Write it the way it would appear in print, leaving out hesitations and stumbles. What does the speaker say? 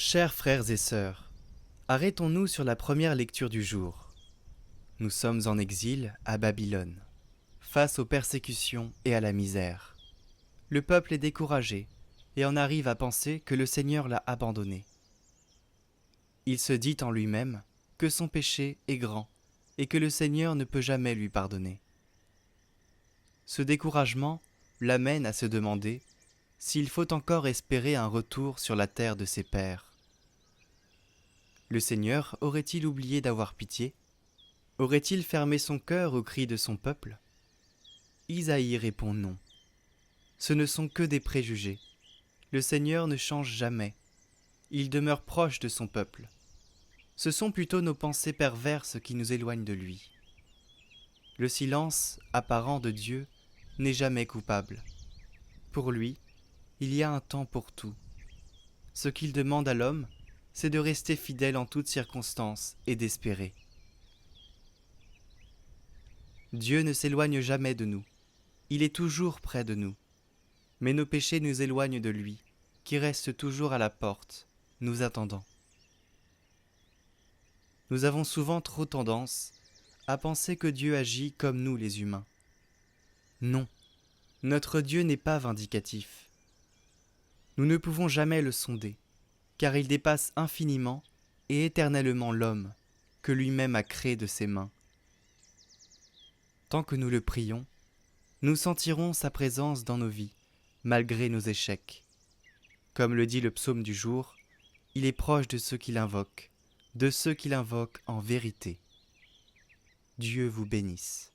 Chers frères et sœurs, arrêtons-nous sur la première lecture du jour. Nous sommes en exil à Babylone, face aux persécutions et à la misère. Le peuple est découragé et en arrive à penser que le Seigneur l'a abandonné. Il se dit en lui-même que son péché est grand et que le Seigneur ne peut jamais lui pardonner. Ce découragement l'amène à se demander s'il faut encore espérer un retour sur la terre de ses pères. Le Seigneur aurait-il oublié d'avoir pitié? Aurait-il fermé son cœur aux cris de son peuple? Isaïe répond non. Ce ne sont que des préjugés. Le Seigneur ne change jamais. Il demeure proche de son peuple. Ce sont plutôt nos pensées perverses qui nous éloignent de lui. Le silence apparent de Dieu n'est jamais coupable. Pour lui, il y a un temps pour tout. Ce qu'il demande à l'homme, c'est de rester fidèle en toutes circonstances et d'espérer. Dieu ne s'éloigne jamais de nous. Il est toujours près de nous. Mais nos péchés nous éloignent de lui, qui reste toujours à la porte, nous attendant. Nous avons souvent trop tendance à penser que Dieu agit comme nous les humains. Non, notre Dieu n'est pas vindicatif. Nous ne pouvons jamais le sonder, car il dépasse infiniment et éternellement l'homme que lui-même a créé de ses mains. Tant que nous le prions, nous sentirons sa présence dans nos vies, malgré nos échecs. Comme le dit le psaume du jour, il est proche de ceux qui l'invoquent en vérité. Dieu vous bénisse.